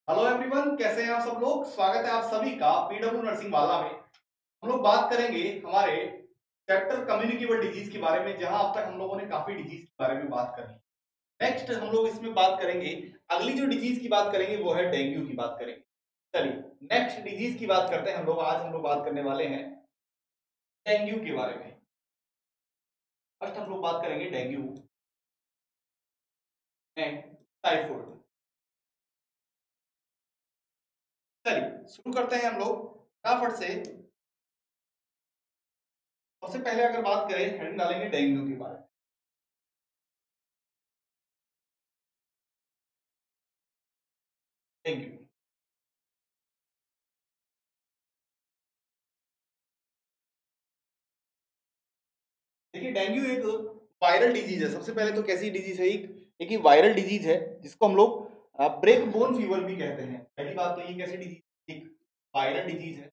Hello everyone, कैसे हैं आप सब लोग। स्वागत है आप सभी का पीडब्ल्यू नर्सिंग वाला में। हम लोग बात करेंगे हमारे चैप्टर कम्युनिकेबल डिजीज के बारे में, जहां अब तक हम लोगों ने काफी डिजीज के बारे में बात कर ली। नेक्स्ट हम लोग इसमें बात करेंगे, अगली जो डिजीज की बात करेंगे वो है डेंगू की बात करेंगे। चलिए नेक्स्ट डिजीज की बात करते हैं हम लोग। आज हम लोग बात करने वाले हैं डेंगू के बारे में। फर्स्ट हम लोग बात करेंगे डेंगू एंड टाइफाइड। चलिए शुरू करते हैं हम लोग फटाफट से। सबसे पहले अगर बात करें, हेडिंग डालेंगे डेंगू के बारे में। डेंगू, देखिए डेंगू एक वायरल डिजीज है। सबसे पहले तो कैसी डिजीज है, एक ही वायरल डिजीज है जिसको हम लोग ब्रेक बोन फीवर भी कहते हैं। पहली बात तो ये कैसी डिजीज, एक वायरल डिजीज है।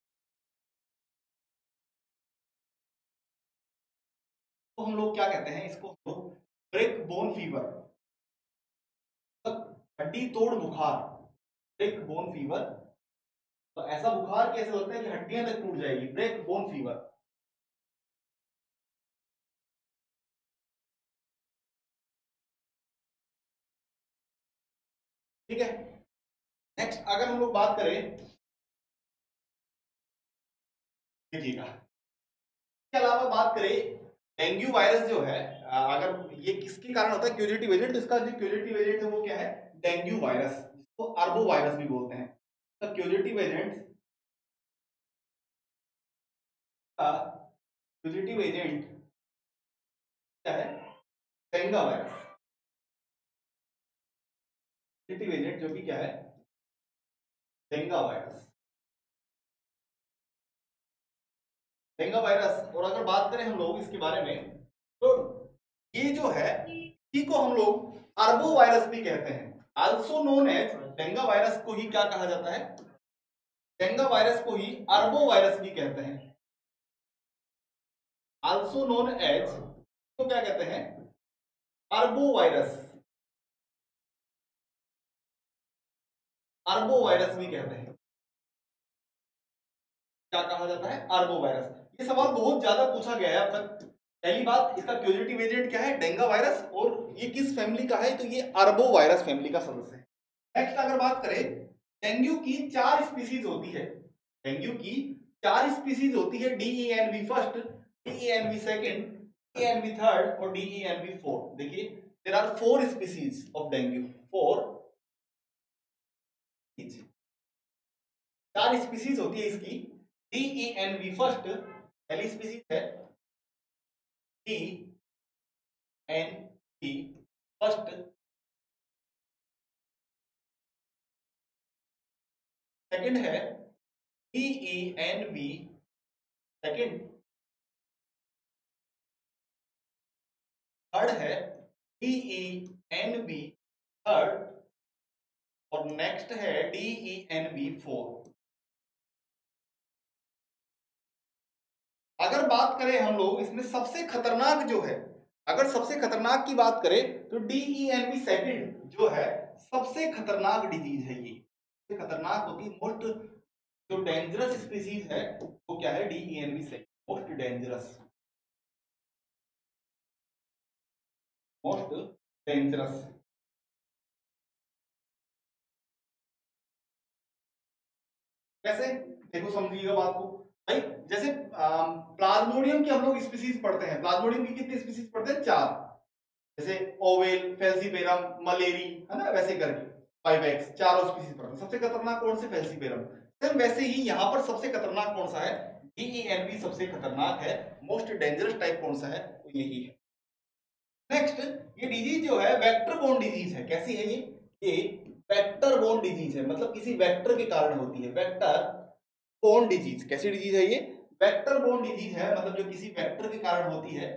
तो हम लोग क्या कहते हैं इसको, हम लोग ब्रेक बोन फीवर, मतलब हड्डी तोड़ बुखार। ब्रेक बोन फीवर, तो ऐसा बुखार कैसे लगता है कि हड्डियां तक टूट जाएगी, ब्रेक बोन फीवर। ठीक है। नेक्स्ट अगर हम लोग बात करें, देखिएगा, इसके अलावा बात करें, डेंगू वायरस जो है, अगर ये किसके कारण होता है, क्यूजेटिव एजेंट, तो इसका जो क्यूजेटिव एजेंट है वो क्या है, डेंगू वायरस, जिसको अर्बो वायरस भी बोलते हैं। तो क्यूजेटिव एजेंट का क्यूजेटिव एजेंट क्या है, डेंगू वायरस। क्यूजेटिव एजेंट जो कि क्या है, डेंगू वायरस। डेंगू वायरस, और अगर बात करें हम लोग इसके बारे में, तो ये जो है, इसी को हम लोग अर्बो वायरस भी कहते हैं। Also known as, dengue virus को ही क्या कहा जाता है, डेंगू वायरस को ही अर्बो वायरस भी कहते हैं। आल्सो नोन एज, तो क्या कहते हैं, अर्बो वायरस। अर्बो वायरस भी कहते हैं। क्या कहा जाता है, अर्बो वायरस। ये सवाल बहुत ज्यादा पूछा गया है अब तक। पहली बात, इसका क्यूजेटिव एजेंट क्या है, डेंगू वायरस, और ये किस फैमिली का है, तो ये अर्बो वायरस फैमिली का सदस्य है। नेक्स्ट अगर बात करें, डेंगू की चार स्पीसीज होती है। डेंगू की चार स्पीसीज होती है, DENV first, DENV second, DENV third और डीईएनवी फोर्थ। देखिए, there are four species of dengue, four, चार स्पीसीज होती है इसकी। डीईएनवी फर्स्ट पहली स्पीसीज है, D N B first. Second है डीईएनबी सेकंड। थर्ड है डीईएनबी थर्ड। और नेक्स्ट है डीईएनबी फोर। अगर बात करें हम लोग इसमें सबसे खतरनाक जो है, अगर सबसे खतरनाक की बात करें, तो डीईएनबी सेकंड जो है सबसे खतरनाक डिजीज है। ये सबसे खतरनाक होती है, मोस्ट जो डेंजरस स्पीसीज है वो क्या है, डीईएनबी second, most dangerous, most dangerous. कैसे, देखो समझिएगा बात को भाई। जैसे प्लाज्मोडियम की हम लोग स्पीसीज पढ़ते हैं, प्लाज्मोडियम की कितनी स्पीसीज पढ़ते हैं, चार। जैसे ओवेल, फेल्सीपेरम, मलेरी, है ना, वैसे करके फाइवेक्स, चारों स्पीसीज पढ़ते हैं। सबसे खतरनाक कौन से, फेल्सीपेरम। सेम वैसे ही यहाँ पर सबसे खतरनाक कौन सा है, डीईएनबी सबसे खतरनाक है। मोस्ट डेंजरस टाइप कौन सा है, वो यही है। नेक्स्ट, ये डिजीज जो है वेक्टर बोर्न डिजीज है। कैसी है ये वेक्टर बोर्न डिजीज है, मतलब किसी वेक्टर के कारण होती है। वेक्टर बोर्न डिजीज कैसी डिजीज है ये, वेक्टर बोर्न डिजीज है, मतलब जो किसी वेक्टर के कारण होती है।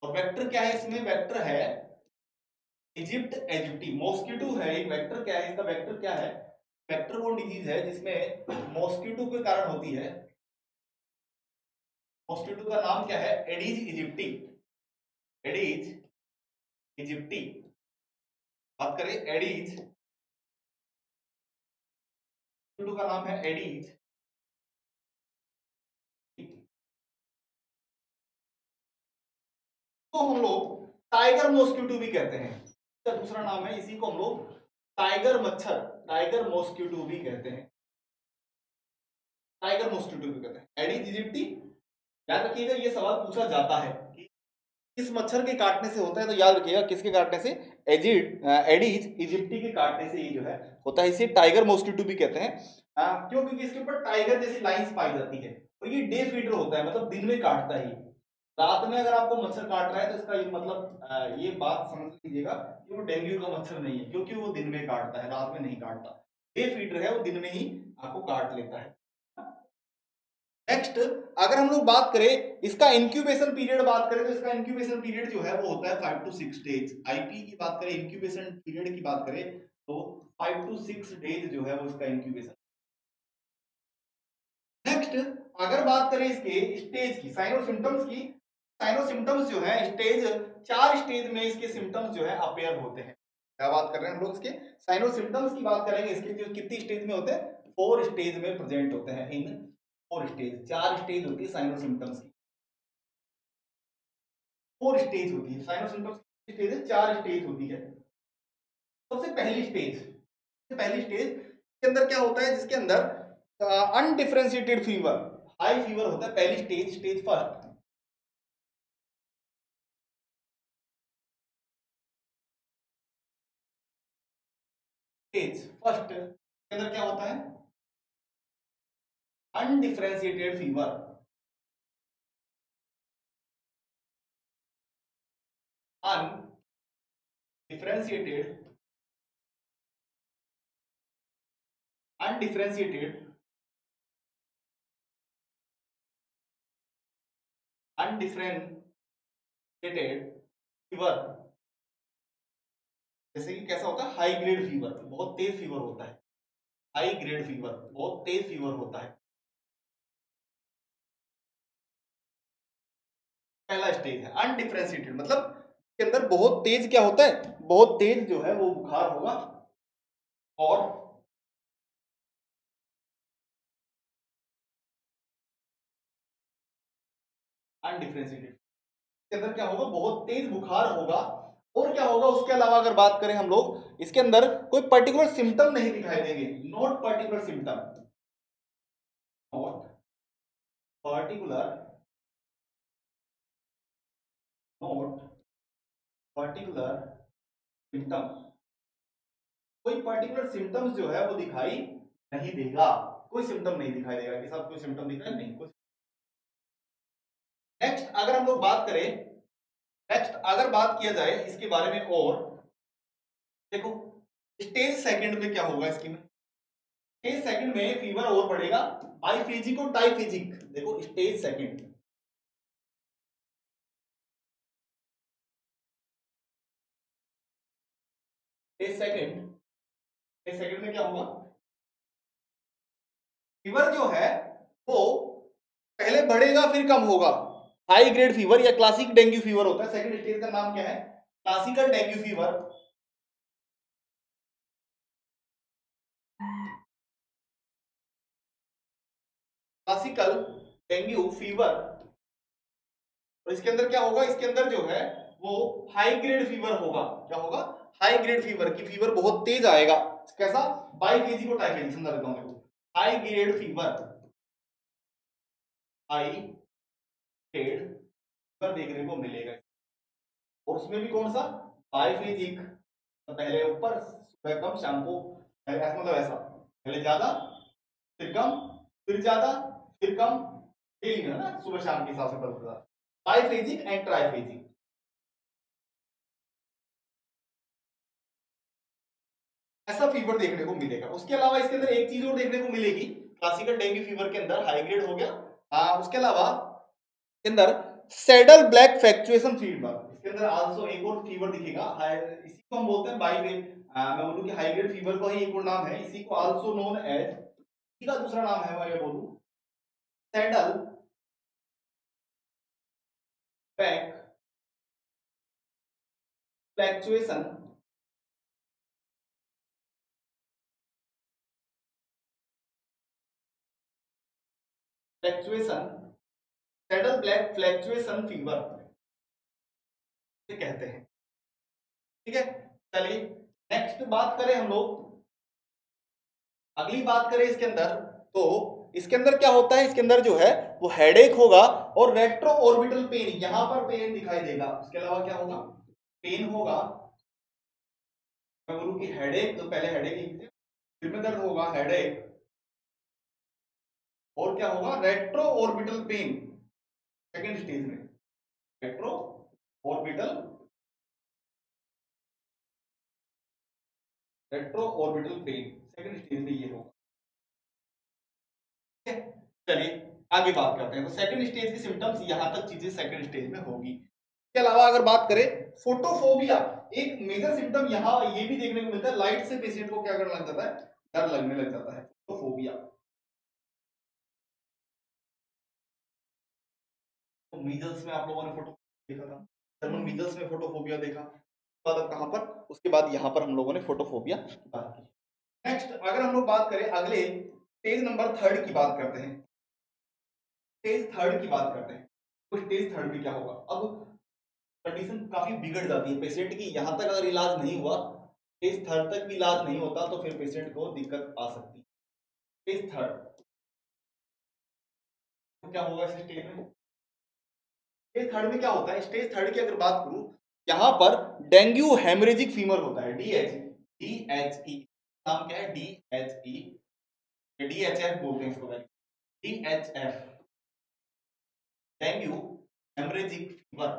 और वेक्टर क्या है, इसमें वेक्टर है इजिप्ट एजिप्टी, मॉस्किटो है एक वेक्टर। क्या है इसका वेक्टर, क्या है, वेक्टर बोर्न डिजीज है जिसमें मॉस्किटो के कारण होती है। मॉस्किटो का नाम क्या है, एडीज इजिप्टी, एडीज इजिप्टी। बात करें एडीज मॉस्किटो का नाम है एडीज। तो हम लोग टाइगर मॉस्किटो भी कहते हैं, इसका दूसरा नाम है, इसी को हम लोग टाइगर मच्छर, टाइगर मॉस्किटो भी कहते हैं, टाइगर मॉस्किटो भी कहते हैं, एडीज इजिप्टी। याद रखिएगा ये सवाल पूछा जाता है कि किस मच्छर के काटने से होता है, तो याद रखिएगा किसके काटने से, एडीज इजिप्टी के काटने से ये जो है होता है। इसे टाइगर मॉस्किटो भी कहते हैं। क्यों? क्योंकि इसके ऊपर टाइगर जैसी लाइंस पाई जाती है, और ये डे फीडर होता है, मतलब दिन में काटता है। रात में अगर आपको मच्छर काट रहा है तो इसका ये मतलब ये बात समझ लीजिएगा कि वो डेंगू का मच्छर नहीं है, क्योंकि वो दिन में काटता है, रात में नहीं काटता। डे फीडर है, वो दिन में ही आपको काट लेता है। नेक्स्ट, अगर हम लोग बात करें इसका इंक्यूबेशन पीरियड बात करें, तो इसका इंक्यूबेशन पीरियड जो है वो होता है 5 to 6 डेज। आईपी की बात करें, इंक्यूबेशन पीरियड की बात करें, तो 5 to 6 डेज जो है वो इसका इंक्यूबेशन। नेक्स्ट, अगर बात करें इसके स्टेज की, साइन और सिम्टम्स की, साइन और सिम्टम्स जो है स्टेज, 4 स्टेज में इसके सिम्टम्स जो है अपेयर होते हैं। क्या बात कर रहे हैं हम लोग, इसके साइन और सिम्टम्स की बात करेंगे, इसके जो कितनी स्टेज में होते हैं, 4 स्टेज में प्रेजेंट होते हैं, इन 4 स्टेज, 4 स्टेज होती है साइन और सिम्टम्स की, 4 स्टेज होती है साइन और सिम्टम्स की, स्टेज है, 4 स्टेज होती है। सबसे पहली स्टेज, पहली स्टेज के अंदर क्या होता है, जिसके अंदर अनडिफरेंशिएटेड फीवर, हाई फीवर होता है, पहली stage, stage first, stage first के अंदर क्या होता है, undifferentiated fever, undifferentiated, undifferentiated, undifferentiated fever. जैसे कि कैसा होता है, हाई ग्रेड फीवर, बहुत तेज फीवर होता है, हाई ग्रेड फीवर, बहुत तेज फीवर होता है, पहला स्टेज है अनडिफरेंशिएटेड, मतलब के अंदर बहुत तेज क्या होता है, बहुत तेज जो है वो बुखार होगा, और अनडिफरेंशिएटेड के अंदर क्या होगा, बहुत तेज बुखार होगा, और क्या होगा उसके अलावा अगर बात करें हम लोग, इसके अंदर कोई पर्टिकुलर सिम्टम नहीं दिखाई देंगे, not particular symptom, not particular, not particular symptom, कोई पर्टिकुलर सिम्टम्स जो है वो दिखाई नहीं देगा, कोई सिम्टम नहीं दिखाई देगा कि सब कोई सिम्टम दिखाई नहीं कुछ। नेक्स्ट अगर हम लोग बात करें, नेक्स्ट अगर बात किया जाए इसके बारे में, और देखो स्टेज सेकंड में क्या होगा इसकी में, स्टेज सेकंड में फीवर और बढ़ेगा, बाईफेजिक और टाइफेजिक, देखो stage second, stage second, stage second में क्या होगा, फीवर जो है वो पहले बढ़ेगा फिर कम होगा, हाई ग्रेड फीवर या क्लासिक डेंगू फीवर होता है, सेकंड स्टेज का नाम क्या है, classical dengue fever, classical dengue fever. और इसके अंदर क्या होगा, इसके अंदर जो है वो हाई ग्रेड फीवर होगा, क्या होगा, हाई ग्रेड फीवर, की फीवर बहुत तेज आएगा, कैसा, बाईफेजिक और टाइफेजिक, समझा देता हूं देखो, high grade fever, high grade fever देखने को मिलेगा, और उसमें भी कौन सा, बाईफेजिक, तो पहले ऊपर, सुबह कम शाम को, ऐसा मतलब ऐसा, पहले ज्यादा फिर कम, फिर ज्यादा फिर कम, डेली है ना, सुबह शाम के हिसाब से बढ़ता है, बाईफेजिक एंड ट्राइफेजिक, ऐसा फीवर देखने को मिलेगा। उसके अलावा इसके अंदर एक चीज और देखने को मिलेगी, क्लासिकल डेंगू फीवर के अंदर हाई ग्रेड हो गया, उसके अलावा के अंदर सैडल ब्लैक फ्लैक्चुएशन फीवर, इसके अंदर आल्सो एक और फीवर दिखेगा, इसी को हम बोलते हैं बाई मैं बोलूं कि हाई ग्रेड फीवर का ही एक और नाम है, इसी को आल्सो नोन एज, इसका दूसरा नाम है, मैं बोलूं saddle black fluctuation fluctuation, saddle back fluctuation fever कहते हैं। ठीक है, चलिए नेक्स्ट बात करें हम लोग, अगली बात करें इसके अंदर, तो इसके अंदर क्या होता है, इसके अंदर जो है वो हेडेक होगा और रेट्रो ऑर्बिटल पेन, यहां पर पेन दिखाई देगा। उसके अलावा क्या होगा, पेन होगा, मैं बोलूं कि हेडेक, तो पहले हेडेक लिख दीजिए, सिर में दर्द होगा, हेडेक, और क्या होगा, retro orbital pain second stage में, retro orbital, retro orbital pain second stage में ये होगा। चलिए आगे बात करते हैं, तो सेकंड स्टेज की सिम्टम्स यहां तक चीजें सेकंड स्टेज में होगी। इसके अलावा अगर बात करें फोटोफोबिया, एक मेजर सिम्टम यहां ये भी देखने को मिलता है, लाइट से पेशेंट को क्या करने लग जाता है, डर लगने लग जाता है, फोटोफोबिया। तो मीजल्स में आप लोगों ने फोटो देखा था, जर्मन मीजल्स में फोटोफोबिया देखा, बाद अब कहां पर, उसके बाद यहां पर हम लोगों ने फोटोफोबिया की बात की। नेक्स्ट अगर हम लोग बात करें अगले स्टेज नंबर थर्ड की बात करते हैं, स्टेज थर्ड की बात करते हैं, तो स्टेज थर्ड में क्या होगा, अब कंडीशन काफी बिगड़ जाती है पेशेंट की, यहां तक अगर इलाज नहीं हुआ, स्टेज थर्ड तक भी इलाज नहीं होता, तो फिर पेशेंट को दिक्कत आ सकती है। स्टेज थर्ड तो क्या होगा इस स्टेज में, स्टेज थर्ड में क्या होता है, स्टेज थर्ड की अगर बात करूं, यहां पर डेंगू हेमरेजिक फीवर होता है, डीएचई नाम क्या है, डीएचई, डीएचएफ बोलते हैं इसको, DHF, dengue haemorrhagic fever,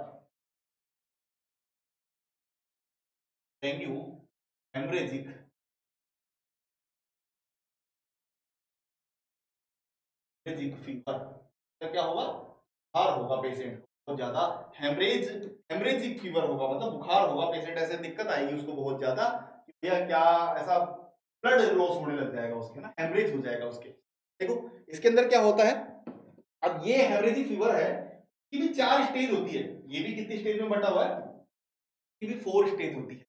dengue haemorrhagic fever, तो क्या होगा, बुखार होगा पेशेंट को बहुत ज्यादा, हेमरेजिक फीवर होगा, मतलब बुखार होगा पेशेंट, ऐसे दिक्कत आएगी उसको बहुत ज्यादा, या क्या ऐसा ब्लड लॉस होने लग जाएगा उसके ना, हेमरेज हो जाएगा उसके। देखो इसके अंदर क्या होता है, अब ये हेमरेजिक फीवर है, ये भी 4 स्टेज होती है, ये भी कितनी स्टेज में बटा हुआ है, ये भी 4 स्टेज होती है,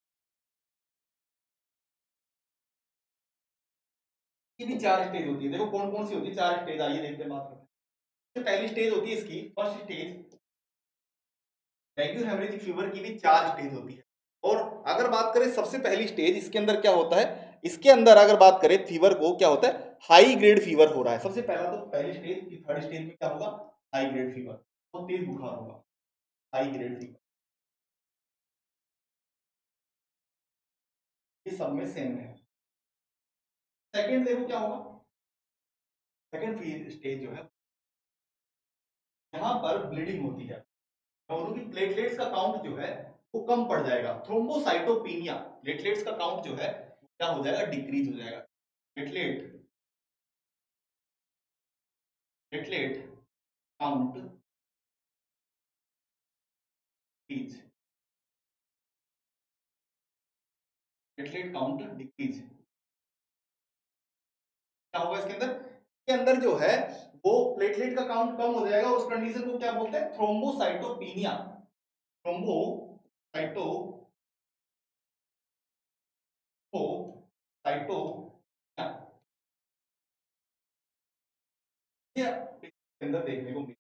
ये भी 4 स्टेज होती है। देखो कौन कौन सी होती है 4 स्टेज, आइए देखते हैं, बात करते हैं। पहली स्टेज होती है इसकी, first stage, dengue haemorrhagic fever की भी 4 स्टेज होती है। और अगर बात करें सबसे पहली स्टेज, इसके अंदर क्या होता है, इसके अंदर अगर बात करें फीवर को, क्या होता है, हाई ग्रेड फीवर हो रहा है सबसे पहला, तो पहली स्टेज की थर्ड स्टेज में क्या होगा, हाई ग्रेड फीवर, बहुत तेज बुखार होगा, हाई ग्रेड फीवर, ये सब में सेम है। सेकंड देखो क्या होगा, सेकंड स्टेज जो है, यहां पर ब्लीडिंग होती है, और उनकी प्लेटलेट्स का काउंट जो है वो कम पड़ जाएगा, थ्रोम्बोसाइटोपिनिया, प्लेटलेट्स का काउंट जो है क्या हो जाएगा, डिक्रीज हो जाएगा, platelet platelet count decrease, platelet count decrease, क्या होगा इसके अंदर, इसके अंदर जो है वो प्लेटलेट का काउंट कम हो जाएगा, और उस कंडीशन को क्या बोलते हैं, थ्रोम्बोसाइटोपिनिया, थ्रोम्बोसाइटो साइटो के अंदर देखने को मिलता है।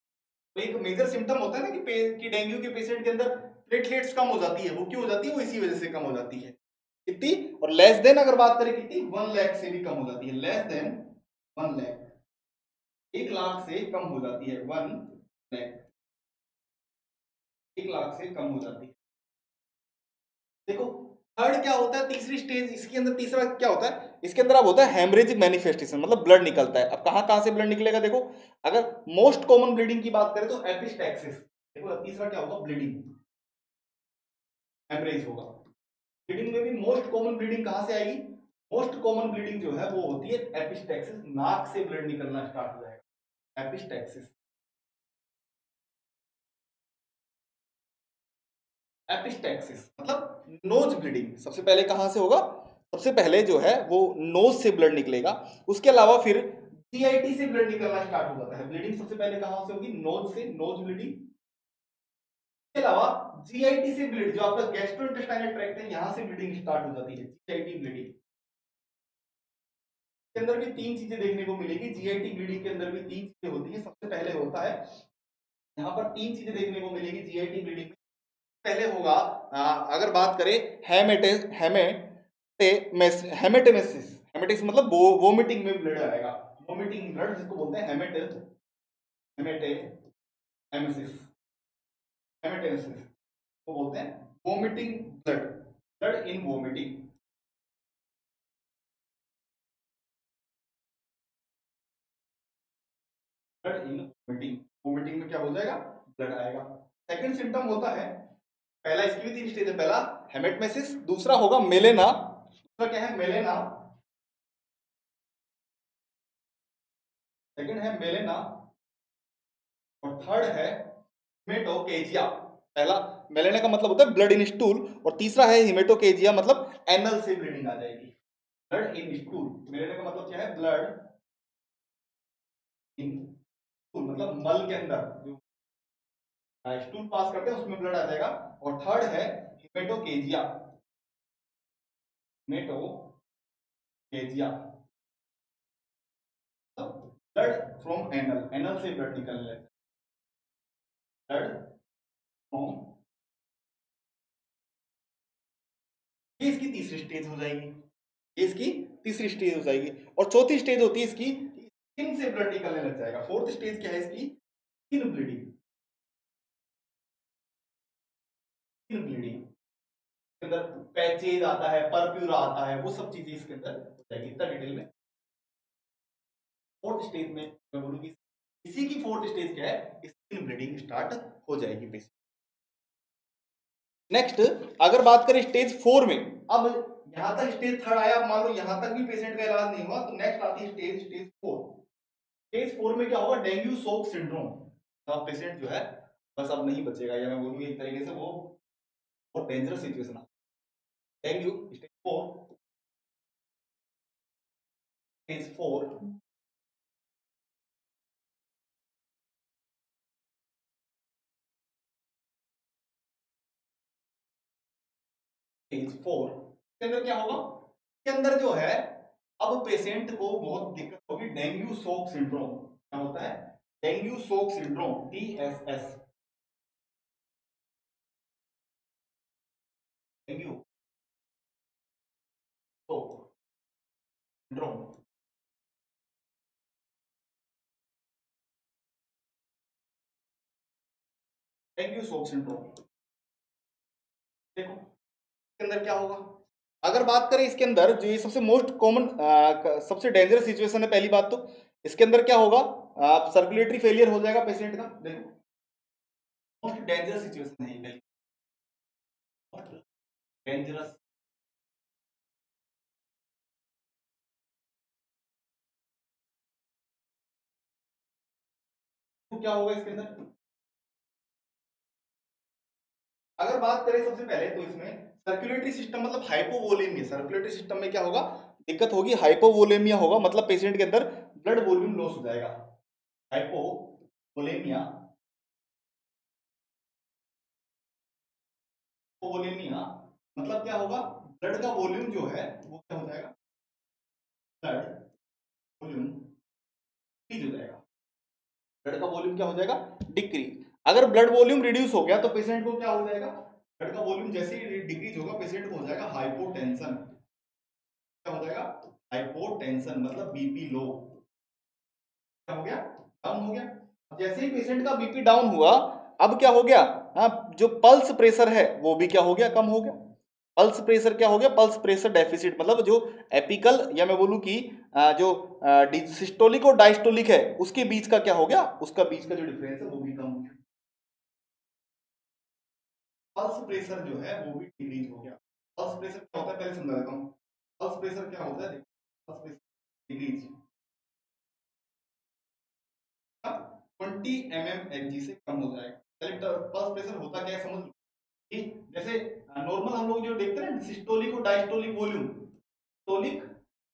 तो एक मेजर सिम्टम होता है ना कि डेंगू के पेशेंट के अंदर प्लेटलेट्स कम हो जाती है, वो क्यों हो जाती है, वो इसी वजह से कम हो जाती है, कितनी, और लेस देन अगर बात करें कितनी, 1 लाख से भी कम हो जाती है, लेस देन 1 लाख, 1 लाख से कम हो जाती है, 1 लाख, 1 लाख से कम हो जाती है। देखो थर्ड क्या होता है, तीसरी स्टेज, इसके अंदर तीसरा क्या होता है, इसके अंदर अब होता है हेमरेजिक मैनिफेस्टेशन, मतलब ब्लड निकलता है। अब कहां कहां से ब्लड निकलेगा, देखो अगर मोस्ट कॉमन ब्लीडिंग की बात करें तो एपिस्टैक्सिस, देखो तीसरा क्या होगा, ब्लीडिंग, हेमरेज होगा, ब्लीडिंग में भी मोस्ट कॉमन ब्लीडिंग कहां से आएगी, मोस्ट कॉमन ब्लीडिंग जो है वो होती है एपिस्टैक्सिस, नाक से ब्लड निकलना स्टार्ट हो जाएगा, एपिस्टैक्सिस, एपिस्टैक्सिस मतलब नोज ब्लीडिंग, सबसे पहले कहां से होगा, सबसे पहले जो है वो नोज से ब्लड निकलेगा, उसके अलावा फिर जीआईटी से ब्लड निकलना स्टार्ट हो जाता है, ब्लीडिंग सबसे पहले कहां से होगी, नोज से, नोज ब्लीडिंग, इसके अलावा जीआईटी से ब्लड, जो आपका गैस्ट्रोइंटेस्टाइनल ट्रैक्ट है, यहां से ब्लीडिंग स्टार्ट हो जाती है, जीआईटी ब्लीडिंग, के अंदर भी तीन चीजें देखने को मिलेगी। जीआईटी ब्लीडिंग के अंदर भी तीन चीजें होती है। सबसे पहले होता है यहाँ पर तीन चीजें देखने को मिलेगी जीआईटी ब्लीडिंग में। पहले होगा अगर बात करें हेमेटेमेसिस। हेमेटेमेसिस मतलब वोमिटिंग में ब्लड आएगा, वोमिटिंग ब्लड जिसको बोलते हैं हेमेटेमेसिस। हेमेटेमेसिस को बोलते हैं vomiting blood, blood in vomiting. Blood in vomiting, vomiting में क्या हो जाएगा, ब्लड आएगा। सेकंड सिम्टम होता है, पहला इसकी भी तीन स्टेज है, पहला हेमेटमेसिस, दूसरा होगा मेलेना, दूसरा क्या है मेलेना, सेकंड है मेलेना, और थर्ड है हिमेटोकेजिया। पहला मेलेना का मतलब होता है ब्लड इन स्टूल, और तीसरा है हिमेटोकेजिया मतलब एनल से ब्लीडिंग आ जाएगी। ब्लड इन स्टूल, मेलेना का मतलब क्या है, ब्लड इन स्टूल मतलब मल के अंदर जो स्टूल पास करते हैं उसमें ब्लड आ जाएगा। और थर्ड है हिमेटोकेजिया, हिमेटोकेजिया ब्लड फ्रॉम एनल, एनल से ब्लड निकलने लगता है, ब्लड फ्रॉम। ये इसकी तीसरी स्टेज हो जाएगी, ये इसकी तीसरी स्टेज हो जाएगी। और चौथी स्टेज होती है इसकी स्किन से ब्लड निकलने लग जाएगा। फोर्थ स्टेज क्या है इसकी, स्किन ब्लीडिंग, स्किन ब्लीडिंग के अंदर पैचेज आता है, परप्यूरा आता है, वो सब चीजें इसके अंदर हो जाएगी। इतना डिटेल में फोर्थ स्टेज में मैं बोलूंगी, इसी की फोर्थ स्टेज क्या है, स्किन ब्लीडिंग स्टार्ट हो जाएगी पेशेंट। नेक्स्ट अगर बात करें स्टेज 4 में, अब यहां तक स्टेज थर्ड आया, मान लो यहां तक भी पेशेंट का इलाज नहीं हुआ, तो नेक्स्ट आती है स्टेज 4। स्टेज 4 में क्या होगा, डेंगू शॉक सिंड्रोम। अब पेशेंट जो है बस अब नहीं बचेगा, या मैं बोलूंगी एक तरीके से वो बहुत डेंजरस सिचुएशन है। डेंगू स्टेज 4 स्टेज 4 के अंदर क्या होगा, के अंदर जो है अब पेशेंट को बहुत दिक्कत होगी, डेंगू शॉक सिंड्रोम। क्या होता है, dengue shock syndrome, DSS, dengue shock syndrome. Dengue shock syndrome देखो इसके अंदर क्या होगा। अगर बात करें इसके अंदर जो ये सबसे मोस्ट कॉमन सबसे डेंजरस सिचुएशन है, पहली बात तो इसके अंदर क्या होगा, सर्कुलेटरी फेलियर हो जाएगा पेशेंट का। देखो मोस्ट डेंजरस सिचुएशन है ये, मोस्ट डेंजरस। तो क्या होगा इसके अंदर, अगर बात करें सबसे पहले तो इसमें सर्कुलेटरी सिस्टम मतलब हाइपोवोलेमिया, सर्कुलेटरी सिस्टम में क्या होगा, दिक्कत होगी, हाइपोवोलेमिया होगा, मतलब पेशेंट के अंदर ब्लड वॉल्यूम लॉस हो जाएगा। हाइपोवोलेमिया, हाइपोवोलेमिया मतलब क्या होगा, ब्लड का वॉल्यूम जो है वो क्या हो जाएगा, ब्लड वॉल्यूम डिक्रीज हो जाएगा। ब्लड का वॉल्यूम क्या हो जाएगा, डिक्रीज। अगर ब्लड वॉल्यूम रिड्यूस हो गया तो पेशेंट को क्या हो जाएगा, ब्लड का वॉल्यूम जैसे ही डिक्रीज होगा पेशेंट को हो जाएगा हाइपोटेंशन। क्या हो जाएगा, हाइपोटेंशन मतलब बीपी लो। क्या हो गया, डाउन हो गया। अब जैसे ही पेशेंट का बीपी डाउन हुआ, अब क्या हो गया, हाँ जो पल्स प्रेशर है वो भी क्या हो गया, कम हो गया। पल्स प्रेशर क्या हो गया, पल्स प्रेशर डेफिसिट मतलब जो एपिकल या मैं बोलूं कि जो सिस्टोलिक और डायस्टोलिक है उसके बीच का क्या हो गया, उसका बीच का जो डिफरेंस है वो भी कम हो गया। पल्स प्रेशर जो है वो भी डिक्रीज हो गया। पल्स प्रेशर क्या होता है पहले समझा देता हूँ। पल्स प्रेशर क्या होता है, पल्स प्रेशर डिक्रीज 20 mmHg से कम हो जाएगा। चलिए पल्स प्रेशर होता क्या है समझ लो कि जैसे नॉर्मल हम लोग जो देखते हैं ना सिस्टोलिक और डायस्टोलिक वॉल्यूम, सिस्टोलिक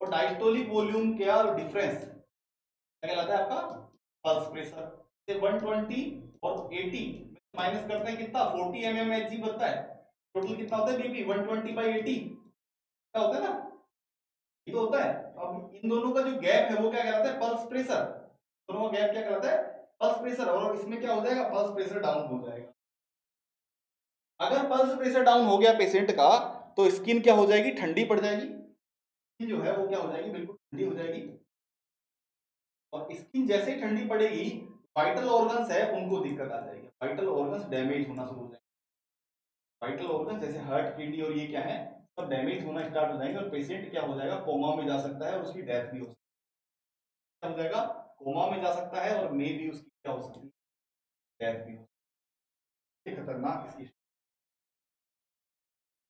और डायस्टोलिक वॉल्यूम क्या डिफरेंस क्या कहलाता है आपका, पल्स प्रेशर। से 120 और 80 माइनस करते हैं कितना, 40 mmHg बनता है। टोटल कितना होता है बीपी, 120/80 क्या होता है ना, ये तो होता है। अब इन दोनों का जो गैप है वो क्या कहलाता है? Pulse pressure. दोनों का गैप क्या कहलाता है? Pulse pressure. और इसमें क्या हो जाएगा? पल्स प्रेशर डाउन हो जाएगा। अगर पल्स प्रेशर डाउन हो गया पेशेंट का तो स्किन क्या हो जाएगी? ठंडी पड़ जाएगी। स्किन जो है वो क्या हो जाएगी? बिल्कुल ठंडी हो जाएगी। और स्किन जैसे ही ठंडी पड़ेगी, वाइटल ऑर्गन्स है उनको दिक्कत आ जाएगी, वाइटल ऑर्गन्स डैमेज होना शुरू हो जाएंगे। वाइटल ऑर्गन जैसे हार्ट, किडनी और ये क्या है, सब डैमेज होना स्टार्ट हो जाएंगे और पेशेंट क्या हो जाएगा? कोमा में जा सकता है और उसकी डेथ भी हो सकती है। क्या हो जाएगा? कोमा में जा सकता है और मे भी उसकी क्या हो सकती है? डेथ भी हो सकती है। खतरनाक इसकी।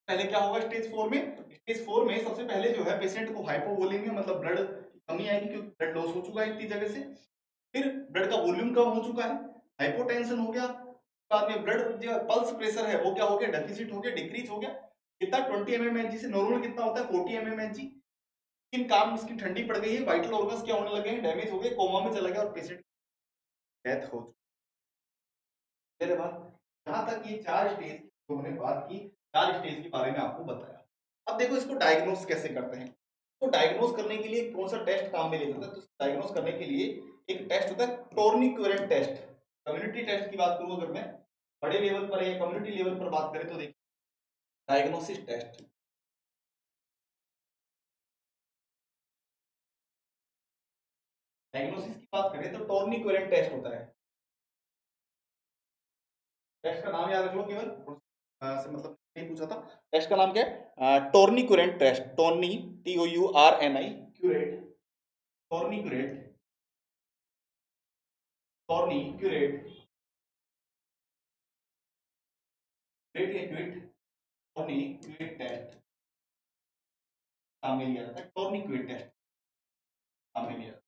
पहले क्या होगा स्टेज 4 में? स्टेज 4 में सबसे पहले जो है पेशेंट को हाइपोवोलेमिया मतलब ब्लड की कमी आएगी क्योंकि ब्लड लॉस हो चुका है इतनी जगह से। फिर ब्लड का वॉल्यूम कम हो चुका है, हाइपोटेंशन हो गया। बाद में ब्लड जो पल्स प्रेशर है वो क्या हो गया? डेफिसिट हो गया, डिक्रीज हो गया। कितना? 20 mmHg से नॉर्मल कितना होता है? 40 mmHg। स्किन काम, स्किन ठंडी पड़ गई है, वाइटल ऑर्गन्स क्या होने लगे हैं? डैमेज हो गए, कोमा में चला गया और पेशेंट डेथ हो चुकी है। मेरे बाद यहाँ तक ये 4 स्टेज की हमने बात की, 4 स्टेज के बारे में आपको बताया। अब देखो इसको डायग्नोस कैसे करते हैं। तो डायग्नोस करने के लिए कौन सा टेस्ट काम में ले जाता है? तो डायग्नोस करने के लिए एक टेस्ट होता है टोर्निक्योरेंट टेस्ट। कम्युनिटी टेस्ट की बात करूं अगर मैं बड़े लेवल पर या कम्युनिटी लेवल पर बात करें तो देखिए डायग्नोसिस टेस्ट। डायग्नोसिस की बात करें तो टोर्निक्योरेंट टेस्ट होता है। टेस्ट का नाम याद रख लो केवल, से मतलब नहीं पूछा था। टेस्ट का नाम क्या है? टोर्निक्योरेंट test. Tourney, TOURNI, curate, टोर्निक्योरेट, टोर्निक्योरेट, curate या क्विट, टोर्निक्योरेट टेस्ट काम में लिया जाता है। टोर्निक्योरेट टेस्ट काम में लिया जाता है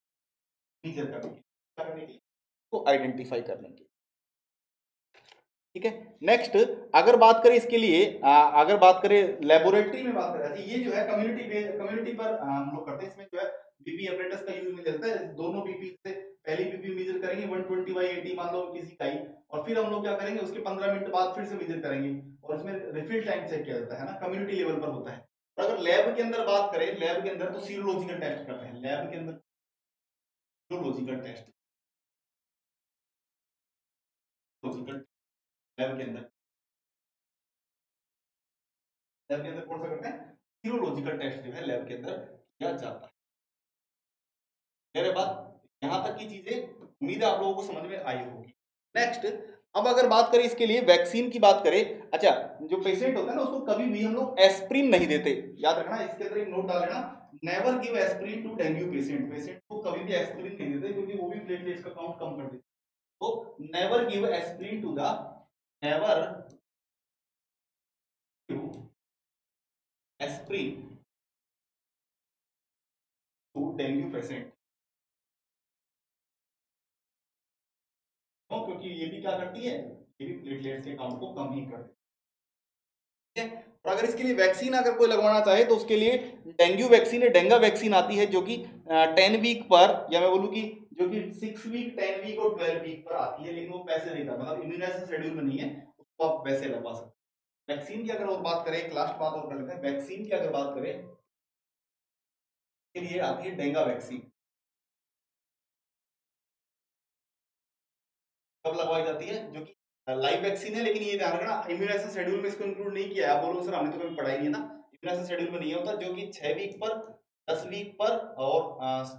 मेजर करने के लिए, क्या करने के लिए? को आइडेंटिफाई करने के लिए। ठीक है। नेक्स्ट अगर बात करें इसके लिए अगर बात करें लेबोरेटरी में बात करें, ये जो है कम्युनिटी पर हम लोग करते हैं। इसमें जो है बीपी एपरेटस का यूज में चलता है। दोनों बीपी से पहली बीपी मेजर करेंगे 120/80 मान लो किसी का ही, और फिर हम लोग क्या करेंगे उसके 15 मिनट बाद फिर से मेजर करेंगे और इसमें रिफिल टाइम चेक किया जाता है ना, कम्युनिटी लेवल पर होता है। और अगर लैब के अंदर बात करें, लैब के अंदर तो सीरोलॉजिकल टेस्ट करते हैं। लैब के अंदर सीरोलॉजिकल टेस्ट, लॉजिकल लैब के अंदर, लैब के अंदर कौन सा करते हैं? सीरोलॉजिकल टेस्ट जो है लैब के अंदर किया जाता है। मेरे बात यहां तक की चीजें उम्मीद है आप लोगों को समझ में आई होगी। नेक्स्ट अब अगर बात करें इसके लिए वैक्सीन की बात करें, अच्छा जो पेशेंट होता है ना उसको कभी भी हम लोग एस्प्रिन नहीं देते। याद रखना, इसके अंदर एक नोट डाल लेना, never give aspirin to dengue patient. Patient को कभी भी एस्प्रिन नहीं देते क्योंकि वो भी प्लेटलेट्स का काउंट कम कर देते। तो never give aspirin to the, never give aspirin to dengue patient. क्योंकि ये भी क्या करती है? ये भी प्लेटलेट्स के काउंट को कम ही करती है। और अगर इसके लिए वैक्सीन अगर कोई लगवाना चाहे तो उसके लिए डेंगू वैक्सीन है, डेंगा वैक्सीन आती है जो कि 10 वीक पर, या मैं बोलूँ कि जो कि 6 वीक, 10 वीक और 12 वीक पर आती है, लेकिन वो पैसे देता, मतलब इम्यूनाइजेशन शेड्यूल में नहीं है, उसको आप वैसे लगवा सकते हैं। वैक्सीन की अगर और बात करें, एक लास्ट बात और कर लेते हैं, वैक्सीन की अगर बात करें के लिए आती है डेंगा वैक्सीन। कब लगवाई जाती है? जो कि लाइव वैक्सीन है, लेकिन ये ध्यान रखना इम्यूनाइजेशन शेड्यूल में इसको इंक्लूड नहीं किया है। आप बोलो सर हमने तो कभी पढ़ाई नहीं है ना, इम्यूनाइजेशन शेड्यूल में नहीं होता। जो कि 6 वीक पर, 10 वीक पर और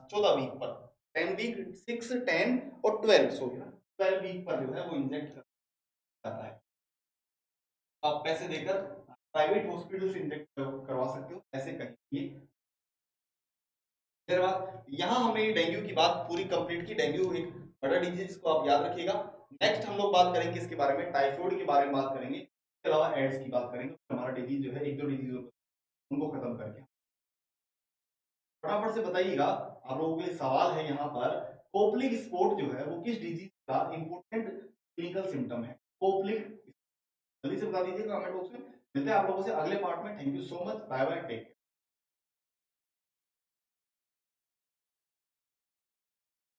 14 वीक पर, 10 वीक, 6, 10 और 12, सॉरी 12 वीक पर जो है वो इंजेक्ट करता है। आप पैसे देकर प्राइवेट हॉस्पिटल से इंजेक्ट करवा सकते हो, ऐसे कहीं। फिर बाद यहाँ हमने डेंगू की बात पूरी कंप्लीट की। डेंगू एक बड़ा डिजीज को आप याद रखिएगा। नेक्स्ट हम लोग बात करेंगे इसके बारे में, टाइफाइड के बारे में बात करेंगे, इसके अलावा एड्स की बात करेंगे। हमारा डिजीज जो है, एक दो डिजीज उनको खत्म करके फटाफट से बताइएगा। आप लोगों के लिए सवाल है यहाँ पर, कोपलिक स्पॉट जो है वो किस डिजीज का इंपॉर्टेंट क्लिनिकल सिम्टम है? कोपलिक, जल्दी से बता दीजिएगा कमेंट बॉक्स में। मिलते हैं आप लोगों से अगले पार्ट में। Thank you so much, bye bye, take care.